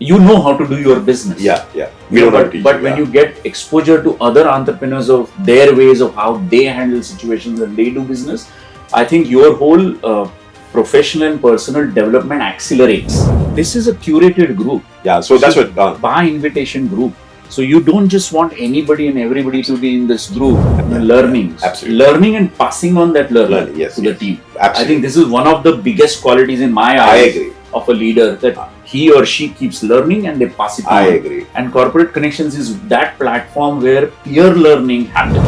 you know how to do your business. Yeah. We don't have to teach But you, when yeah. you get exposure to other entrepreneurs of their ways of how they handle situations and they do business, I think your whole professional and personal development accelerates. This is a curated group. Yeah, so that's what by invitation group. So you don't just want anybody and everybody to be in this group learning. Absolutely. Learning and passing on that learning Yes, to the team. Absolutely. I think this is one of the biggest qualities in my eyes. I agree. Of a leader, that he or she keeps learning and they pass it on. I agree. And corporate connections is that platform where peer learning happens.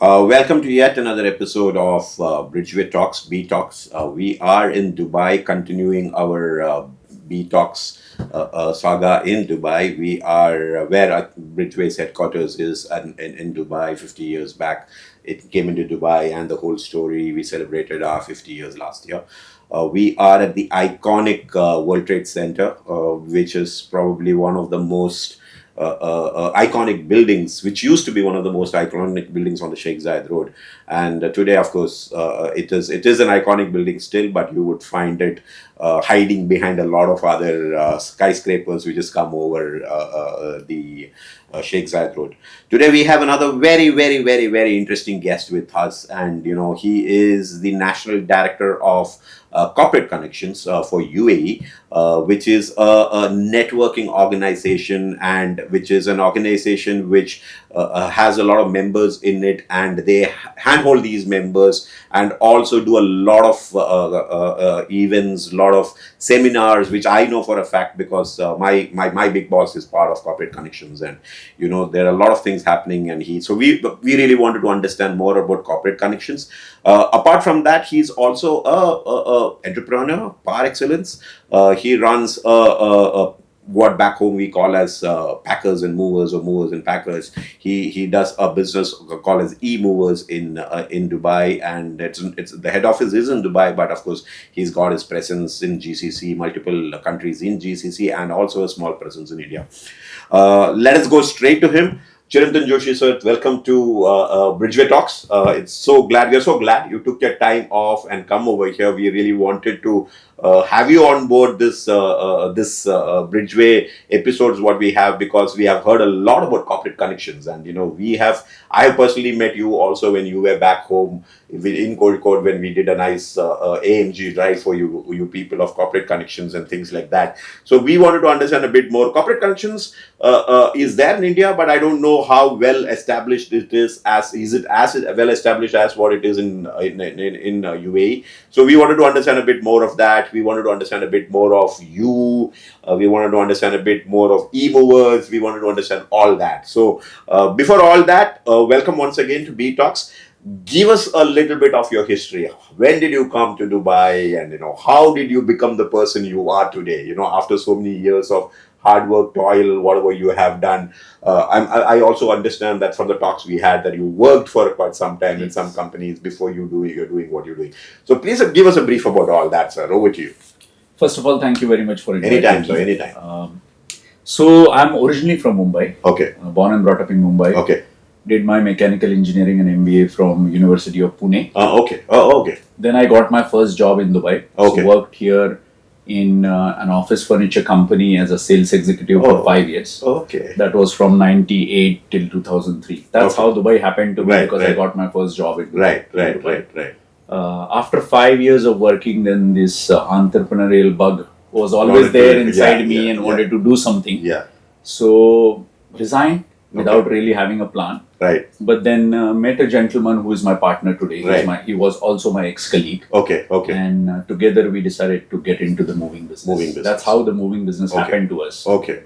Welcome to yet another episode of Bridgeway Talks, B Talks. We are in Dubai, continuing our B Talks saga in Dubai. We are where Bridgeway's headquarters is in Dubai 50 years back. It came into Dubai and the whole story. We celebrated our 50 years last year. We are at the iconic World Trade Center, which is probably one of the most iconic buildings, which used to be one of the most iconic buildings on the Sheikh Zayed Road. And today, of course, it is an iconic building still, but you would find it hiding behind a lot of other skyscrapers which just come over the Sheikh Zayed Road. Today we have another very interesting guest with us, and he is the National Director of Corporate Connections for UAE, which is a networking organization, and which is an organization which has a lot of members in it, and they handhold these members and also do a lot of events, a lot of seminars, which I know for a fact because my big boss is part of Corporate Connections, and there are a lot of things happening, and we really wanted to understand more about Corporate Connections. Apart from that, he's also a entrepreneur par excellence. He runs what back home we call as packers and movers, or movers and packers. He does a business called as e-movers in Dubai, and it's the head office is in Dubai, but of course he's got his presence in GCC, multiple countries in GCC, and also a small presence in India. Let us go straight to him. Chirantan Joshi, sir, welcome to Bridgeway Talks. We're so glad you took your time off and come over here. We really wanted to have you on board this Bridgeway episodes what we have, because we have heard a lot about Corporate Connections, and I have personally met you also when you were back home in Kozhikode, when we did a nice AMG drive for you people of Corporate Connections and things like that. So we wanted to understand a bit more. Corporate Connections is there in India, but I don't know how well established it is. Is it as well established as what it is in UAE? So we wanted to understand a bit more of that. We wanted to understand a bit more of you. We wanted to understand a bit more of e-movers. We wanted to understand all that. So before all that, welcome once again to B Talks. Give us a little bit of your history. When did you come to Dubai, and how did you become the person you are today? After so many years of hard work, toil, whatever you have done. I also understand that from the talks we had that you worked for quite some time in some companies before you're doing what you're doing. So please give us a brief about all that, sir. Over to you. First of all, thank you very much for inviting me. Anytime, sir. Anytime. So I'm originally from Mumbai. Okay. Born and brought up in Mumbai. Okay. Did my mechanical engineering and MBA from University of Pune. Okay. Okay. Then I got my first job in Dubai. Okay. So worked here in an office furniture company as a sales executive for 5 years. Okay. That was from 98 till 2003. That's how Dubai happened to me, because I got my first job in Dubai. Right. After 5 years of working, then this entrepreneurial bug was always there inside me and wanted to do something. Yeah. So resigned without really having a plan. Right. But then met a gentleman who is my partner today. He was also my ex-colleague. Okay. And together we decided to get into the moving business. That's how the moving business happened to us. Okay.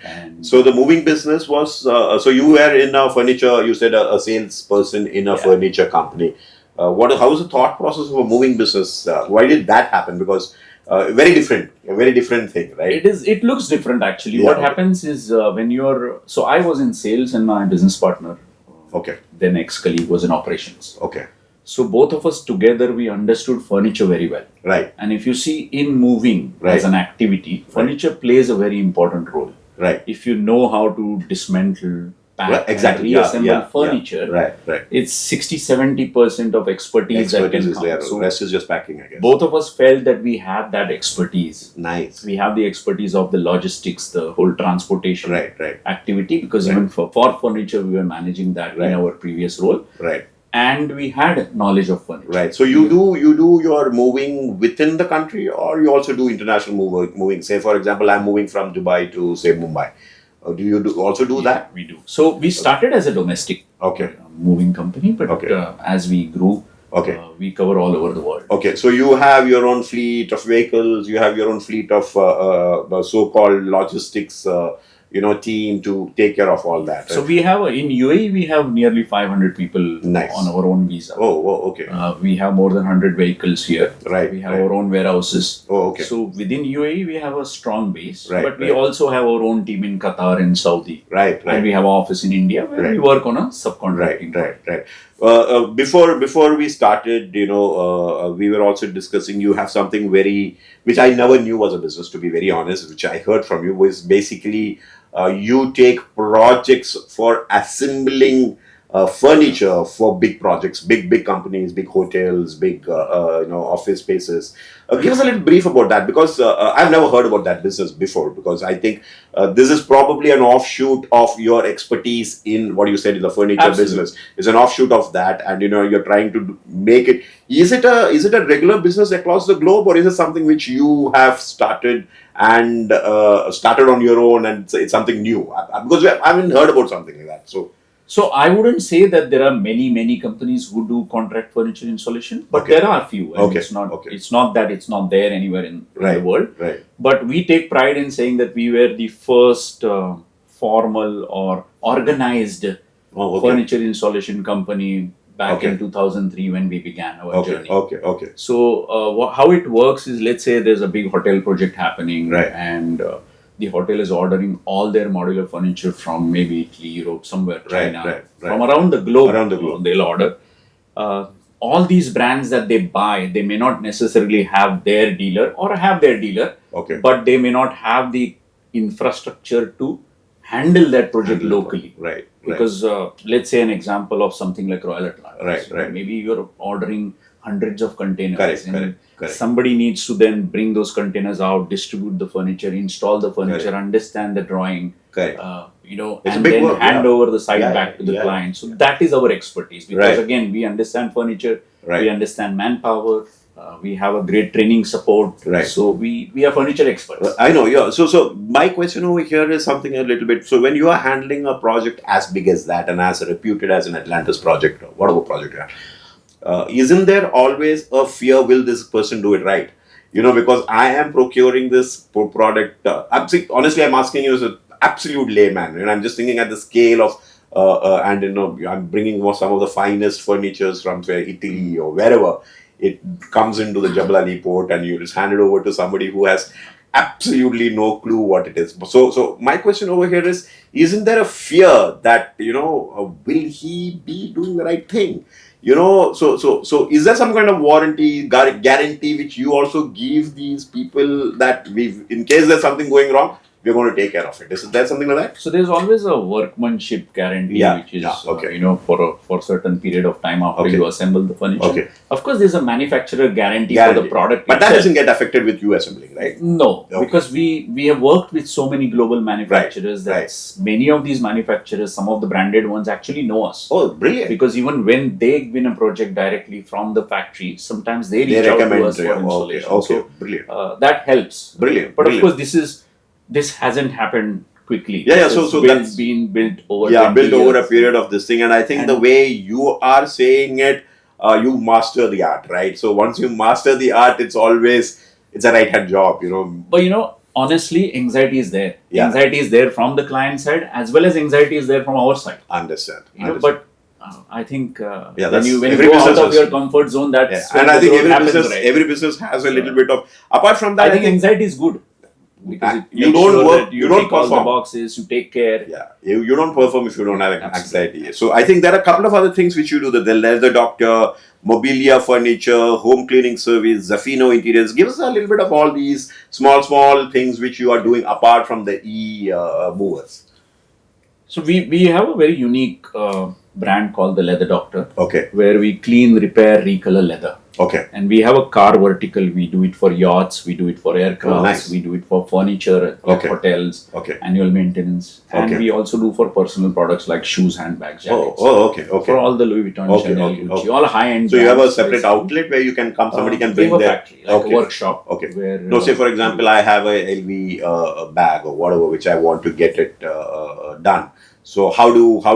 And so the moving business was, so you were in a furniture, you said a salesperson in a furniture company. How was the thought process of a moving business? Why did that happen? Because a very different thing, right? It looks different actually. What happens is when so I was in sales and my business partner Okay. then ex-colleague was in operations. Okay. So both of us together, we understood furniture very well. Right. And if you see in moving Right. as an activity, furniture plays a very important role. Right. If you know how to dismantle, pack, Right. Exactly. and reassemble furniture, Right. Right. it's 60-70% of expertise that Expertise can is come. there. So Rest is just packing, I guess. both of us felt that we have that expertise. Nice. We have the expertise of the logistics, the whole transportation Right. Right. activity, because even for furniture, we were managing that in our previous role. Right. And we had knowledge of furniture. Right. So you do your moving within the country, or you also do international moving. Say, for example, I'm moving from Dubai to, say, Mumbai. Do you also do that? We do. So we started as a domestic Okay. moving company, but as we grew, we cover all over the world. Okay. So you have your own fleet of vehicles. You have your own fleet of so-called logistics, team to take care of all that. Right? So we have in UAE we have nearly 500 people on our own visa. Okay. We have more than 100 vehicles here. Right. We have our own warehouses. Okay. So within UAE we have a strong base, Right, but we also have our own team in Qatar and Saudi. Right. And we have an office in India where we work on a subcontracting. Right. Before we started, we were also discussing. You have something which I never knew was a business, to be very honest. Which I heard from you was basically you take projects for assembling furniture for big projects, big companies, big hotels, big office spaces. Give us a little brief about that, because I've never heard about that business before, because I think this is probably an offshoot of your expertise in what you said in the furniture business. It's an offshoot of that, and you're trying to make it. Is it a regular business across the globe, or is it something which you have started on your own, and it's something new? Because I haven't heard about something like that. So I wouldn't say that there are many companies who do contract furniture installation, but there are a few. And it's not that it's not there anywhere in the world. Right. But we take pride in saying that we were the first formal or organized furniture installation company back in 2003 when we began our journey. Okay. So how it works is, let's say there's a big hotel project happening, and the hotel is ordering all their modular furniture from maybe Italy, Europe, somewhere, China, from around the globe. They'll order. All these brands that they buy, they may not necessarily have their dealer or have their dealer, but they may not have the infrastructure to handle that project locally. Right. Because let's say an example of something like Royal Atlantis. Right. Maybe you're ordering hundreds of containers. Correct. Somebody needs to then bring those containers out, distribute the furniture, install the furniture, understand the drawing, and then work, hand over the site back to the client. So that is our expertise, because again, we understand furniture, we understand manpower, we have a great training support. So we are furniture experts. I know, yeah. So my question over here is something a little bit. So when you are handling a project as big as that and as reputed as an Atlantis project, or whatever project you have, isn't there always a fear, will this person do it right? Because I am procuring this product. Honestly, I'm asking you as an absolute layman, and I'm just thinking at the scale of, I'm bringing some of the finest furnitures from, say, Italy or wherever. It comes into the Jebel Ali port, and you just hand it over to somebody who has absolutely no clue what it is. So my question over here is, isn't there a fear that, will he be doing the right thing? So is there some kind of warranty, guarantee which you also give these people that in case there's something going wrong, we're going to take care of it? Is there something like that? So there's always a workmanship guarantee, which is for a certain period of time after you assemble the furniture. Of course, there's a manufacturer guarantee for the product, but that doesn't get affected with you assembling, right? No, because we have worked with so many global manufacturers that many of these manufacturers, some of the branded ones, actually know us. Oh, brilliant! Because even when they win a project directly from the factory, sometimes they reach out to us for installation. So brilliant. That helps. Brilliant. But of course, this hasn't happened quickly. So that's been built over. Built over a period of this thing, and I think the way you are saying it, you master the art, right? So once you master the art, it's a right hand job, But honestly, anxiety is there. Anxiety is there from the client side as well as anxiety is there from our side. Understand. But I think when you every go business out of your comfort zone, that's and I think every business has a little bit of. Apart from that, I think anxiety is good. because it you makes don't sure work, that you don't tick all the perform. boxes, you take care. Yeah, you don't perform if you don't have Absolutely. anxiety. So I think there are a couple of other things which you do. The leather doctor, mobilia furniture, home cleaning service, Zafino interiors. Give us a little bit of all these small things which you are doing apart from the movers. So we have a very unique brand called the Leather Doctor, Okay, where we clean, repair, recolor leather. okay, And we have a car vertical. We do it for yachts, we do it for aircrafts, nice. we do it for furniture, like Okay. hotels, Okay. annual maintenance, and Okay. we also do for personal products like shoes, handbags, jackets. Okay, okay. For all the Louis Vuitton, Okay, Chanel, okay, Gucci, okay. all high-end. So you have a brands, separate basically. outlet where you can come, somebody can We bring have a their factory, like a workshop. Okay. Where, No, say for example, I have a LV bag or whatever which I want to get it done. So how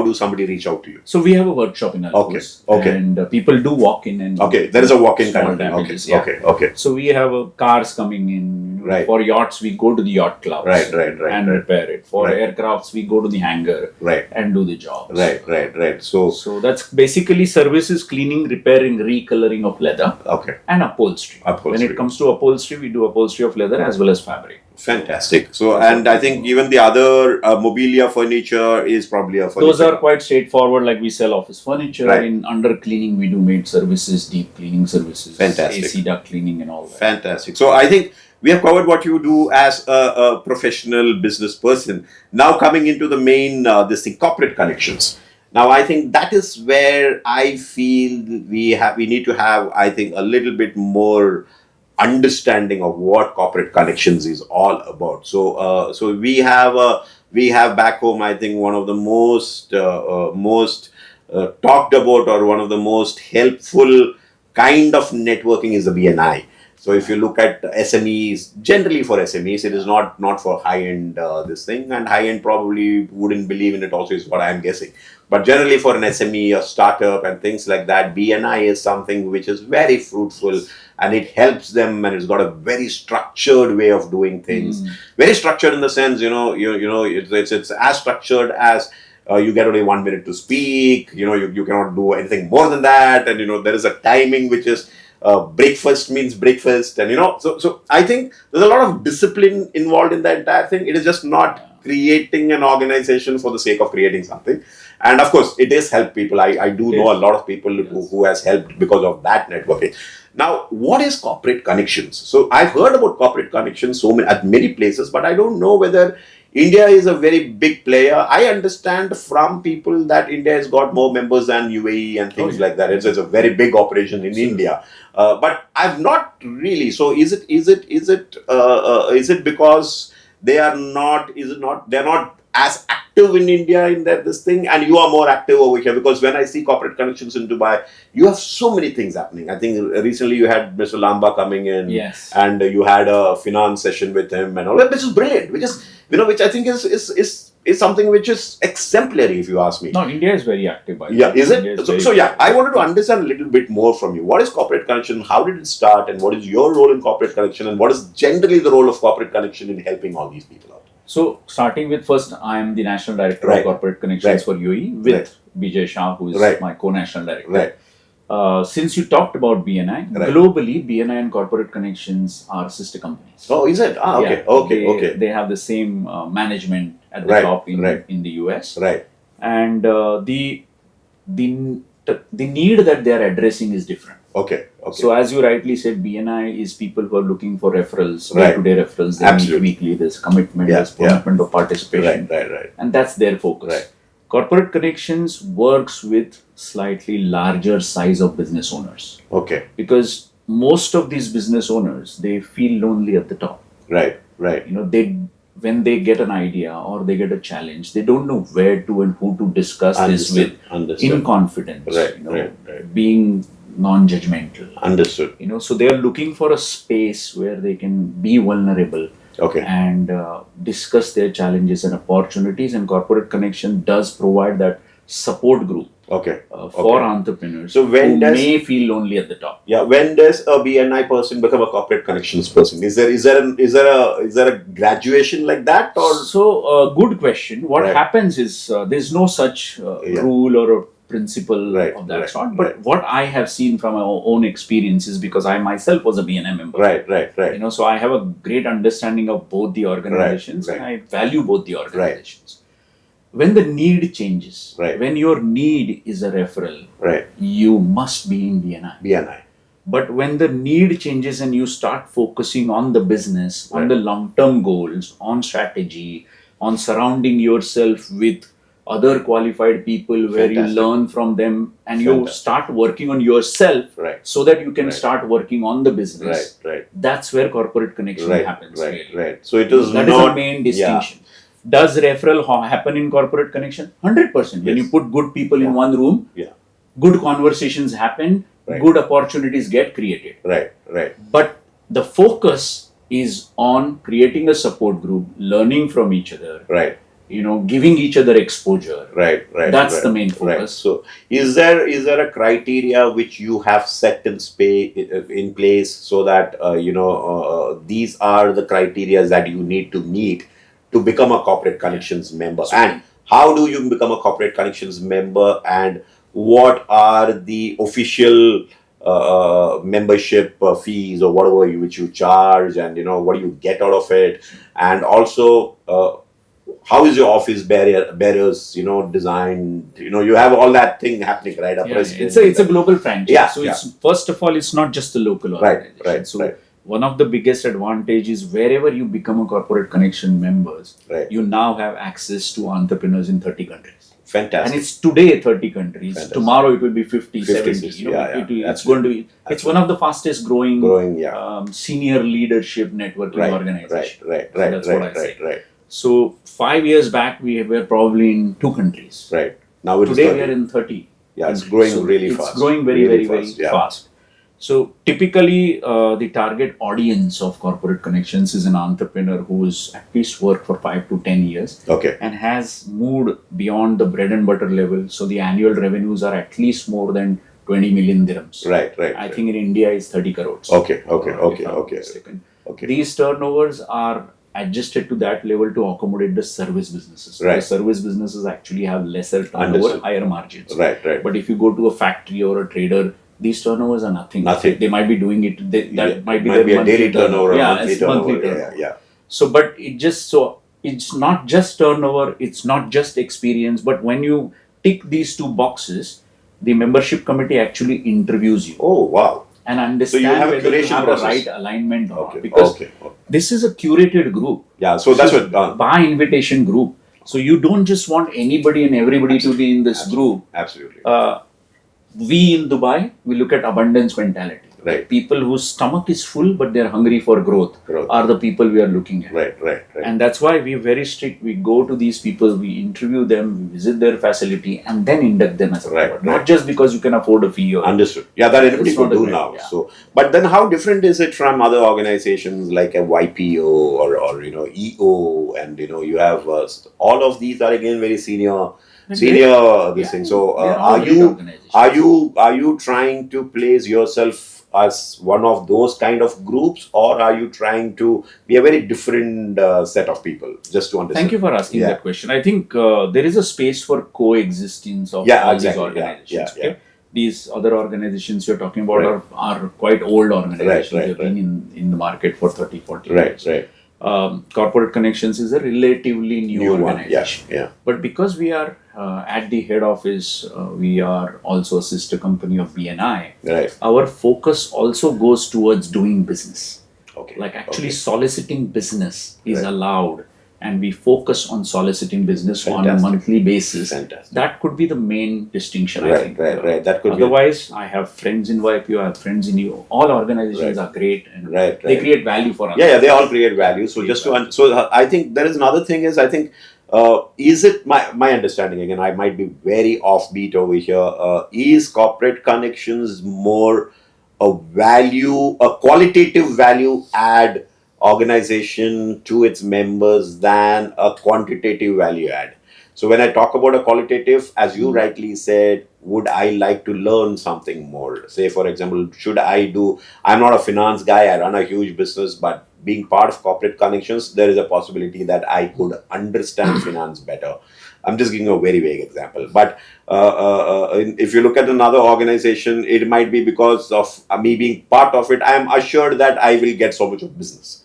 do somebody reach out to you? So we have a workshop in Okay, Alcos, okay. and people do walk in and Okay, there is a walk-in small kind of thing. Okay, damages, yeah. okay. So we have cars coming in. Right. For yachts, we go to the yacht clubs Right, and right. repair it. For Right. aircrafts, we go to the hangar Right. and do the jobs. Right. So So that's basically services, cleaning, repairing, recoloring of leather okay, and upholstery. When Upholstery. it comes to upholstery, we do upholstery of leather as well as fabric. fantastic. So and I think even the other mobilia furniture is probably a furniture. Those are quite straightforward, like we sell office furniture. Right. In under cleaning, we do maid services, deep cleaning services, Fantastic. AC duct cleaning and all that. Fantastic. So I think we have covered what you do as a professional business person. Now coming into the main this thing, corporate connections. Now I think that is where I feel we need to have, I think, a little bit more understanding of what corporate connections is all about. So we have back home, I think, one of the most talked about, or one of the most helpful kind of networking is the BNI. So if you look at SMEs, generally for SMEs, it is not for high end this thing, and high end probably wouldn't believe in it also, is what I'm guessing. But generally for an SME, a startup and things like that, BNI is something which is very fruitful, and it helps them, and it's got a very structured way of doing things. Very structured in the sense, it's as structured as you get only 1 minute to speak. You cannot do anything more than that, and there is a timing which is breakfast means breakfast, and so I think there's a lot of discipline involved in the entire thing. It is just not creating an organization for the sake of creating something. And of course, it is help people. I do know a lot of people who has helped because of that networking. Now, what is corporate connections? So I've heard about corporate connections at many places, but I don't know whether India is a very big player. I understand from people that India has got more members than UAE and things like that. It's a very big operation in India, but I've not really. So is it because they are not? Is it not? They're not as active in India in this thing, and you are more active over here? Because when I see corporate connections in Dubai, you have so many things happening. I think recently you had Mr. Lamba coming in, Yes. and you had a finance session with him and all that, which is brilliant. Which I think is something which is exemplary, if you ask me. No, India is very active. By the Yeah, way. is India it? very So yeah, active. I wanted to understand a little bit more from you. What is corporate connection? How did it start? And what is your role in corporate connection? And what is generally the role of corporate connection in helping all these people out? So, starting with first, I am the National Director Right. of Corporate Connections Right. for UAE with Right. Bijay Shah, who is Right. my co-national director. Right. Since you talked about BNI, Right. globally, BNI and Corporate Connections are sister companies. Oh, is it? Okay. Yeah, Okay. They have the same management at the Right, top right. in the US, Right. and the need that they are addressing is different. Okay. So, as you rightly said, BNI is people who are looking for referrals, Right. day-to-day referrals. They Absolutely. meet weekly. There's commitment, Yeah, there's commitment of participation, Right. and that's their focus. Right. Corporate Connections works with slightly larger size of business owners, Okay. because most of these business owners, they feel lonely at the top. Right. They when they get an idea or they get a challenge, they don't know where to and who to discuss this with Understood. in confidence. Right. Being non-judgmental. Understood. So they are looking for a space where they can be vulnerable Okay. and discuss their challenges and opportunities. And Corporate Connection does provide that support group Okay. for Okay. entrepreneurs So when who does- may feel lonely at the top. Yeah. When does a BNI person become a corporate connections person? Is there a graduation like that, or So, good question. What Right. happens is there's no such Yeah. rule or a principle Right, of that right, sort. But right. what I have seen from my own experiences, because I myself was a BNI member, Right. so I have a great understanding of both the organizations, Right. and I value both the organizations. When the need changes, Right. when your need is a referral, Right. you must be in BNI. BNI. But when the need changes and you start focusing on the business, on Right. the long term goals, on strategy, on surrounding yourself with other qualified people where you Fantastic. learn from them and you Fantastic. start working on yourself Right. so that you can Right. start working on the business. Right. That's where corporate connection happens. Really. Right. So it is That not is the main distinction. Does referral happen in corporate connection? 100%. When Yes. you put good people in one room, Yeah. good conversations happen, Right. good opportunities get created. Right. But the focus is on creating a support group, learning from each other, Right. Giving each other exposure. Right. That's the main focus. Right. So is there a criteria which you have set in place so that these are the criteria that you need to meet to become a corporate connections member? So- And how do you become a corporate connections member, and what are the official membership fees or whatever which you charge, and what do you get out of it? And also how is your office bearers designed? You have all that thing happening, right? A Yeah, president, it's a global franchise. Yeah, So it's first of all, it's not just a local organization. Right. So one of the biggest advantages wherever you become a corporate connection members, Right. you now have access to entrepreneurs in 30 countries. Fantastic. And it's today 30 countries. Fantastic. Tomorrow it will be 50, 50, 70. yeah, It's going to be. It's one of the fastest growing, senior leadership networking organizations. Right. That's what I say. Right. So 5 years back we were probably in 2 countries. Right. Now it is Today 30. we are in 30. Yeah, it's countries. growing So really it's fast. It's growing very, Really very fast, yeah. fast. So typically, the target audience of corporate connections is an entrepreneur who has at least worked for 5 to 10 years Okay. and has moved beyond the bread and butter level. So the annual revenues are at least more than 20 million dirhams. Right. I think in India is 30 crores. Okay. If I'm not mistaken. Okay. These turnovers are adjusted to that level to accommodate the service businesses. Right. The service businesses actually have lesser turnover, Understood. higher margins. Right. But if you go to a factory or a trader, these turnovers are nothing. Nothing. They might be doing it. That might be a their daily turnover, Yeah, monthly it's turnover. monthly turnover. Yeah. So, but it's not just turnover. It's not just experience. But when you tick these 2 boxes, the membership committee actually interviews you Oh, wow. and understand have a whether you curation have process. the right alignment or Okay. not. Because Okay. this is a curated group. Yeah. So that's This is what. by invitation group. So you don't just want anybody and everybody to be in this group. Absolutely. We in Dubai, we look at abundance mentality. Right. People whose stomach is full but they're hungry for growth are the people we are looking at. Right. And that's why we're very strict. We go to these people, we interview them, we visit their facility, and then induct them as a member. Not just because you can afford a fee. Understood. Yeah, that anybody It's could not a do great- now. yeah. So, but then how different is it from other organizations like a YPO or EO, and you have all of these are again very senior this thing. So, they're all great organizations. are you trying to place yourself as one of those kind of groups, or are you trying to be a very different set of people? Just to understand. Thank you for asking that question. I think there is a space for coexistence of all these organizations. Yeah. These other organizations you're talking about are quite old organizations. Right. They've been in the market for 30, 40 years. Right. Corporate Connections is a relatively new organization. Yeah. But because we are at the head office, we are also a sister company of BNI. Right. Our focus also goes towards doing business. Okay. Like actually soliciting business is allowed, and we focus on soliciting business on a monthly basis. Fantastic. That could be the main distinction, I think. Right. That could Otherwise, I have friends in YPO, I have friends in you. All organizations are great, and they create value for us. Yeah, they all create value. So I think there is another thing is, I think, is it my understanding, again, I might be very offbeat over here, is Corporate Connections more a qualitative value add organization to its members than a quantitative value add? So when I talk about a qualitative, as you rightly said, would I like to learn something more? Say, for example, I'm not a finance guy, I run a huge business, but being part of Corporate Connections, there is a possibility that I could understand finance better. I'm just giving a very vague example. But if you look at another organization, it might be because of me being part of it. I am assured that I will get so much of business.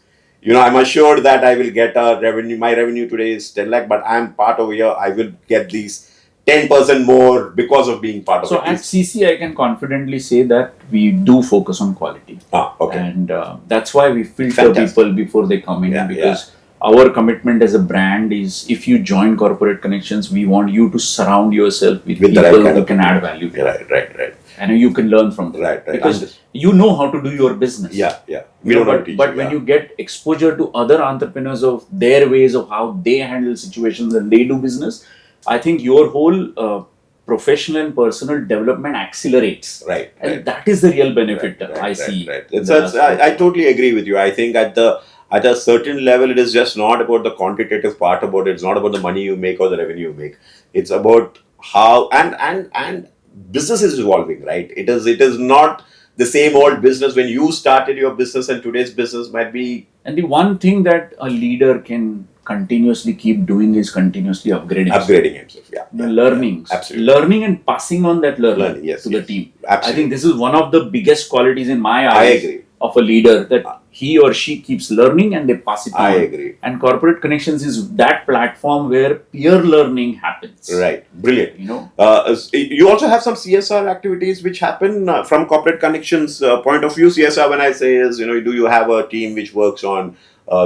I'm assured that I will get a revenue. My revenue today is 10 lakh, but I'm part over here. I will get these 10% more because of being part of So it. at CC, I can confidently say that we do focus on quality. Okay. And that's why we filter Fantastic. people before they come in, because our commitment as a brand is, if you join Corporate Connections, we want you to surround yourself with people who can add value. Right. And you can learn from them. Right. Because you know how to do your business. Yeah. We don't know. But when you get exposure to other entrepreneurs of their ways of how they handle situations and they do business, I think your whole professional and personal development accelerates. Right. And that is the real benefit I see. Right. I totally agree with you. I think at a certain level, it is just not about the quantitative part about it. It's not about the money you make or the revenue you make. It's about how and business is evolving, right? It is not the same old business when you started your business, and today's business might be. And the one thing that a leader can continuously keep doing is continuously upgrading himself. Learnings. Absolutely. Learning and passing on that learning to the team. Absolutely. I think this is one of the biggest qualities in my eyes. I agree. Of a leader, that he or she keeps learning and they pass it on. I agree. And Corporate Connections is that platform where peer learning happens. Right. Brilliant. You also have some CSR activities which happen from Corporate Connections point of view. CSR, when I say, is, do you have a team which works on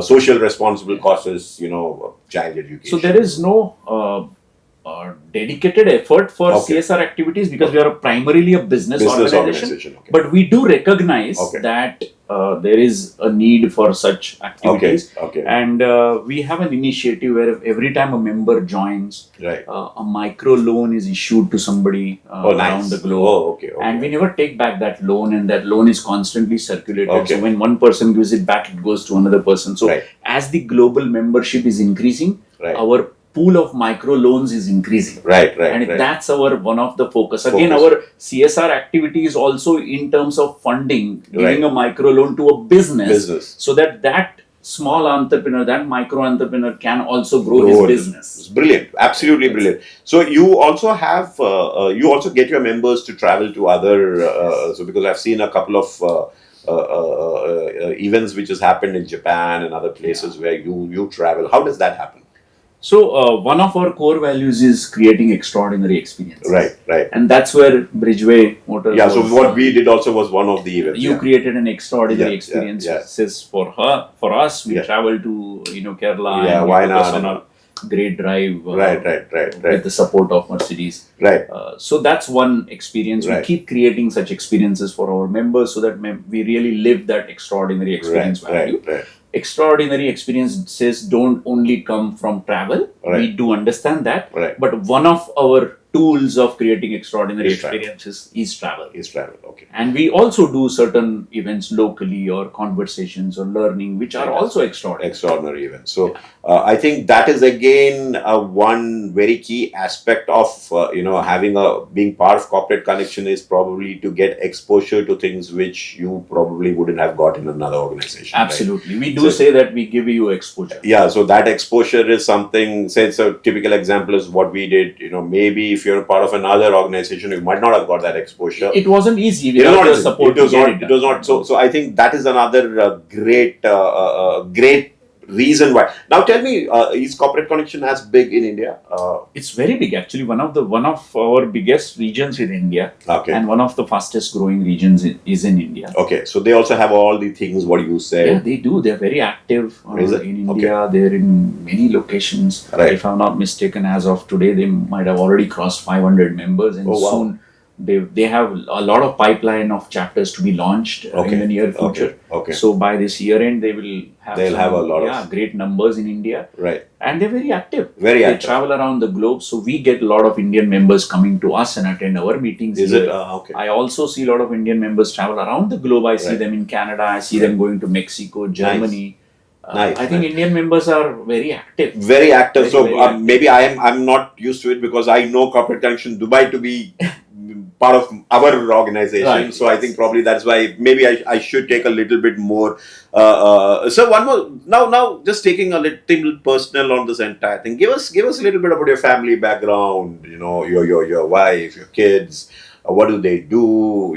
social responsible causes, child education? So there is no dedicated effort for CSR activities, because we are primarily a business organization. But we do recognize that there is a need for such activities. And we have an initiative where every time a member joins, a micro loan is issued to somebody around the globe. And we never take back that loan, and that loan is constantly circulated. So when one person gives it back, it goes to another person. So as the global membership is increasing, our pool of micro loans is increasing. And that's our one of the focus. Again, our CSR activity is also in terms of funding, giving a micro loan to a business. So that small entrepreneur, that micro entrepreneur can also grow his business. It's brilliant. Absolutely brilliant. So you also have, you also get your members to travel to other, so because I've seen a couple of events which has happened in Japan and other places where you travel. How does that happen? So one of our core values is creating extraordinary experiences. Right. And that's where Bridgeway Motors. Yeah. So what we did also was one of the events. You created an extraordinary experiences for us. We traveled to Kerala. Yeah, and why not? On a great drive. Right. With the support of Mercedes. Right. So that's one experience. We keep creating such experiences for our members so that we really live that extraordinary experience value. Right. Extraordinary experiences don't only come from travel. We do understand that. But one of our tools of creating extraordinary experiences is travel. Okay. And we also do certain events locally, or conversations or learning, which are also extraordinary events. So I think that is again one very key aspect of having being part of Corporate Connection is probably to get exposure to things which you probably wouldn't have got in another organization. Absolutely. We do say that we give you exposure. Yeah. So that exposure is something, say it's a typical example is what we did, maybe if you're a part of another organization, you might not have got that exposure. It wasn't easy without your support. It was not. So I think that is another great reason why. Now tell me, is Corporate Connection as big in India? It's very big actually. One of our biggest regions in India, and one of the fastest growing regions is in India. Okay, so they also have all the things what you said. Yeah, they do. They're very active in India. They're in many locations. If I'm not mistaken, as of today, they might have already crossed 500 members, and soon they have a lot of pipeline of chapters to be launched in the near future. So by this year end, they'll have a lot of great numbers in India. And they're very active. They travel around the globe. So we get a lot of Indian members coming to us and attend our meetings. I also see a lot of Indian members travel around the globe. I see them in Canada. I see them going to Mexico, Germany. I think Indian members are very active. Very active. Maybe I'm not used to it because I know Corporate Connection Dubai to be part of our organization. Right, So I think probably that's why maybe I should take a little bit more. So one more now, just taking a little personal on this entire thing. Give us a little bit about your family background. Your wife, your kids. What do they do?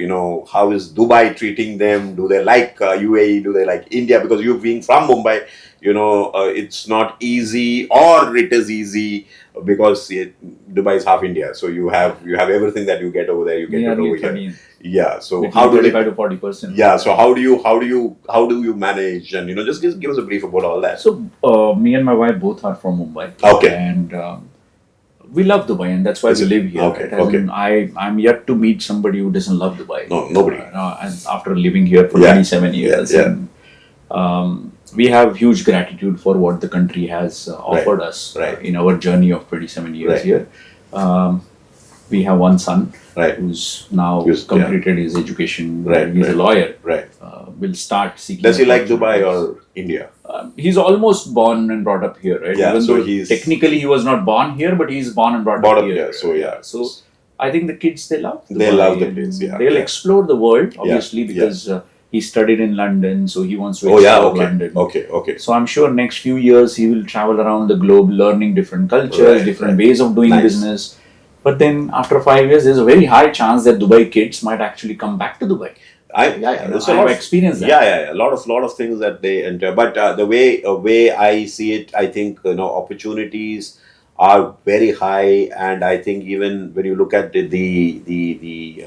How is Dubai treating them? Do they like UAE? Do they like India? Because you being from Mumbai, it's not easy, or it is easy because Dubai is half India. So you have everything that you get over there. You get it nearly over 30, here. Yeah. So between how do 35 they? to 40%. Yeah. So how do you manage? And just give us a brief about all that. So me and my wife both are from Mumbai. Okay. And we love Dubai, and that's why we live here. Okay, As okay. in, I'm yet to meet somebody who doesn't love Dubai. No, nobody. And after living here for Yeah. 27 years, Yeah. and we have huge gratitude for what the country has offered us Right. in our journey of 27 years Right. here. We have one son Right. who's now Who's- completed his education. Right, He's a right. lawyer. Right. Will start seeking. Does he like Dubai opportunities. or India? He's almost born and brought up here, right? Yeah, Even so though he's- technically he was not born here, but he's born and brought Brought up up here. here, so yeah. So I think the kids, they love They Dubai, love the and place, yeah, They'll yeah. explore the world, obviously, yeah. because he studied in London, so he wants to Oh explore yeah. Okay. London. Okay. So I'm sure next few years he will travel around the globe, learning different cultures, Right, different right. ways of doing Nice. business. But then after 5 years, there's a very high chance that Dubai kids might actually come back to Dubai. There's a I've lot of- experienced that. Yeah. A lot of things that they enter, but the way I see it, I think opportunities are very high, and I think even when you look at the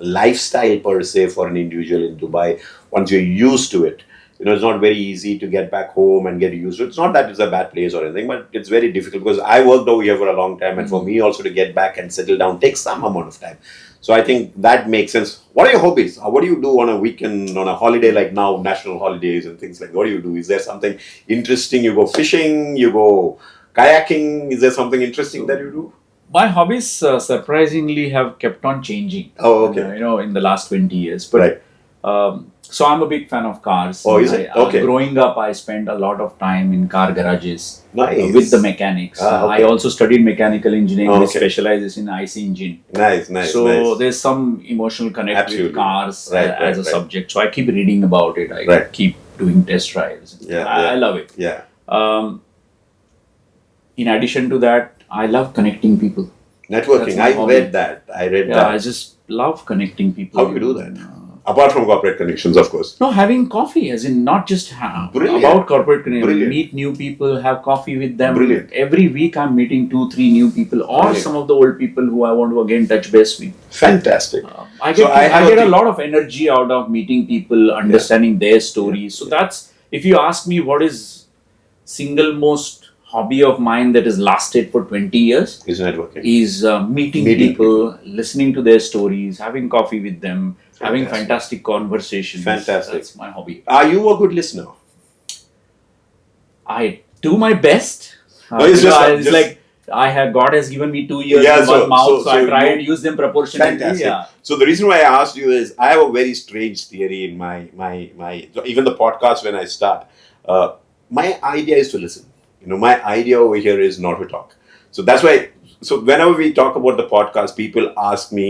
lifestyle per se for an individual in Dubai, once you're used to it, it's not very easy to get back home and get used to it. It's not that it's a bad place or anything, but it's very difficult because I worked over here for a long time, and for me also to get back and settle down takes some amount of time. So I think that makes sense. What are your hobbies? What do you do on a weekend, on a holiday like now, national holidays and things like that? What do you do? Is there something interesting? You go fishing? You go kayaking? Is there something interesting that you do? My hobbies surprisingly have kept on changing. Oh, okay. In the last 20 years. But Right. so I'm a big fan of cars. Oh, is it? Okay. Growing up, I spent a lot of time in car garages Nice. with the mechanics. Okay. I also studied mechanical engineering, which Okay. specializes in IC engine. Nice. So nice. there's some emotional connect Absolutely. with cars Right, as a right. subject. So I keep reading about it. I Right. keep doing test drives. Yeah, I yeah. love it. Yeah. In addition to that, I love connecting people. Networking. That's my I hobby. read that. Yeah, that. I just love connecting people. How do you do that? Apart from corporate connections, of course. No, having coffee, as in not just Brilliant. about corporate connections. Brilliant. Meet new people, have coffee with them. Brilliant. Every week I'm meeting 2-3 new people, or Brilliant. some of the old people who I want to again touch base with. Fantastic. I So get I have I get a a lot of energy out of meeting people, understanding their stories. So that's, if you ask me what is single most hobby of mine that has lasted for 20 years, Is networking. is meeting people, listening to their stories, having coffee with them, having fantastic conversations. Fantastic. That's my hobby. Are you a good listener? I do my best. No, it's just- like God has given me 2 ears Yeah, and so- one mouth, so- so I so try you- and use them proportionally. Fantastic. Yeah. So the reason why I asked you is I have a very strange theory in my even the podcast when I start. My idea is to listen. My idea over here is not to talk. So that's why. So whenever we talk about the podcast, people ask me,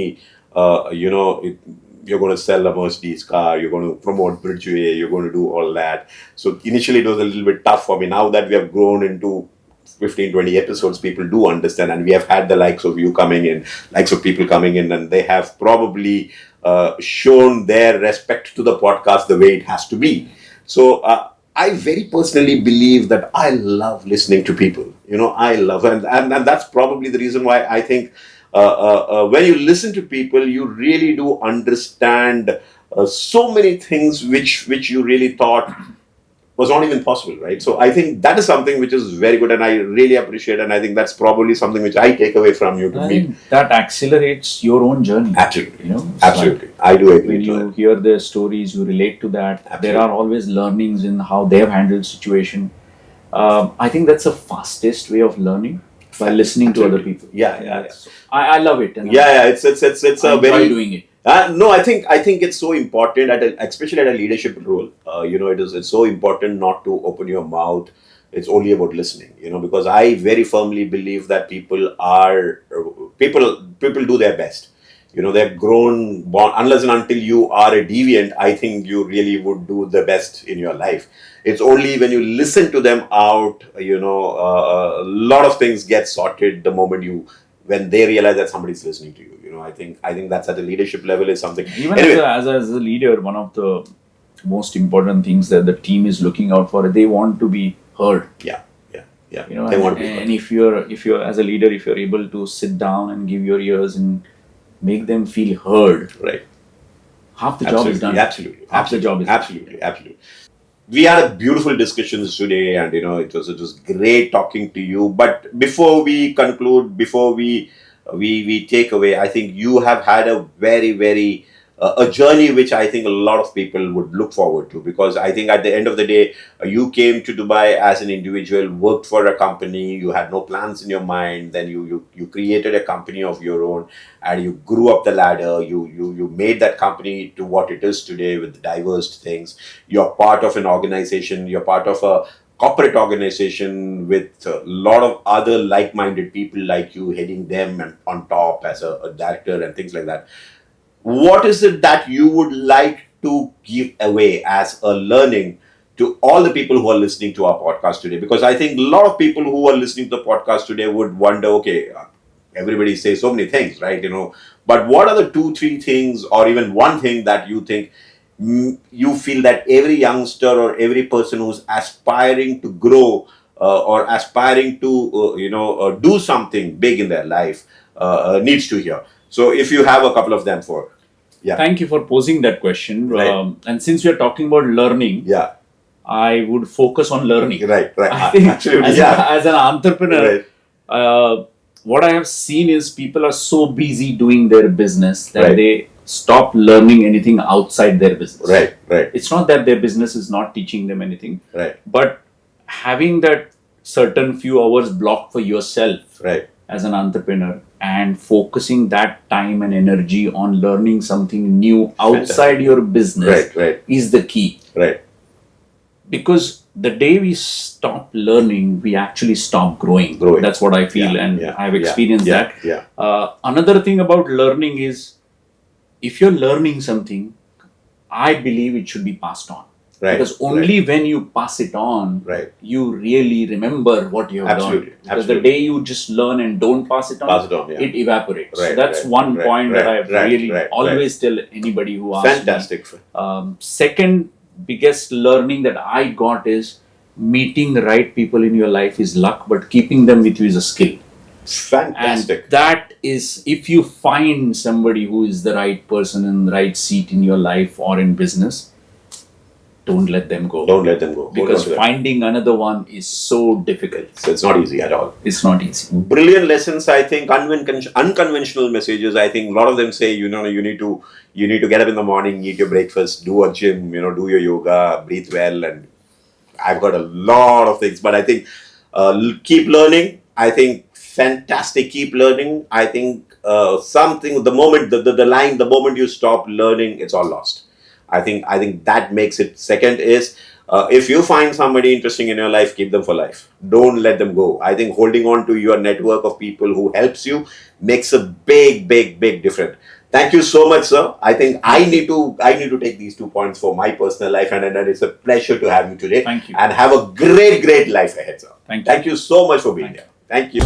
you're going to sell a Mercedes car, you're going to promote Bridgeway, you're going to do all that. So initially it was a little bit tough for me. Now that we have grown into 15, 20 episodes, people do understand, and we have had the likes of you coming in, likes of people coming in, and they have probably shown their respect to the podcast the way it has to be. So I very personally believe that I love listening to people. I love, and that's probably the reason why I think when you listen to people, you really do understand so many things which you really thought was not even possible, right? So I think that is something which is very good, and I really appreciate, and I think that's probably something which I take away from you to I me. think that accelerates your own journey. Absolutely, It's absolutely, I do like agree when to you that. hear their stories, you relate to that. Absolutely. There are always learnings in how they've handled situation. I think that's the fastest way of learning, by listening to other people. Yeah. So I love it. And Yeah, it's I a enjoy very doing it. no, I think it's so important especially at a leadership role. It's so important not to open your mouth. It's only about listening. Because I very firmly believe that people do their best. they're grown, born, unless and until you are a deviant, I think you really would do the best in your life. It's only when you listen to them out, a lot of things get sorted the moment when they realize that somebody's listening to you. I think that's at the leadership level is something. Even Anyway, as a leader, one of the most important things that the team is looking out for, they want to be heard. yeah. They They and, want to be and if you're as a leader, if you're able to sit down and give your ears and make them feel heard, right. half the job is done. Absolutely. Half the job is done. Absolutely. We had a beautiful discussions today, and it was great talking to you. But before we conclude, before we take away, I think you have had a very, very a journey which I think a lot of people would look forward to, because I think at the end of the day, you came to Dubai as an individual, worked for a company, you had no plans in your mind, then you created a company of your own, and you grew up the ladder, you made that company to what it is today with diverse things. You're part of an organization, you're part of a corporate organization with a lot of other like-minded people like you heading them and on top as a director and things like that. What is it that you would like to give away as a learning to all the people who are listening to our podcast today? Because I think a lot of people who are listening to the podcast today would wonder, okay, everybody says so many things, right? But what are the 2-3 things, or even one thing that you think you feel that every youngster or every person who's aspiring to grow or aspiring to do something big in their life needs to hear? So if you have a couple of them for, yeah. Thank you for posing that question. Right. And since we are talking about learning, Yeah. I would focus on learning. Right. I think Absolutely. as an entrepreneur, Right. what I have seen is people are so busy doing their business that Right. they stop learning anything outside their business. Right. It's not that their business is not teaching them anything, Right. but having that certain few hours blocked for yourself Right. as an entrepreneur and focusing that time and energy on learning something new outside your business Right. is the key. Right. Because the day we stop learning, we actually stop growing. Growing. That's what I feel, and I've experienced that. Yeah. Another thing about learning is, if you're learning something, I believe it should be passed on. Right. Because only when you pass it on, Right. you really remember what you have Absolutely. learned. Because the day you just learn and don't pass it on, Yeah. it evaporates. Right, So that's right, one right, point that right, I right, really right, always tell anybody who asks Fantastic. me. Second biggest learning that I got is meeting the right people in your life is luck, but keeping them with you is a skill. Fantastic. And that is, if you find somebody who is the right person in the right seat in your life or in business, don't let them go. Don't let them go. Hold Because on to them. finding another one is so difficult. So it's not easy at all. It's not easy. Brilliant lessons, I think. Unconventional messages. I think a lot of them say, you need to get up in the morning, eat your breakfast, do a gym, do your yoga, breathe well, and I've got a lot of things. But I think keep learning. I think fantastic. Keep learning. I think something. The moment the moment you stop learning, it's all lost. I think that makes it. Second is, if you find somebody interesting in your life, keep them for life. Don't let them go. I think holding on to your network of people who helps you makes a big difference. Thank you so much, sir. I think I need to take these 2 points for my personal life, and it's a pleasure to have you today. Thank you. And have a great life ahead, sir. Thank you. Thank you so much for being here. Thank you.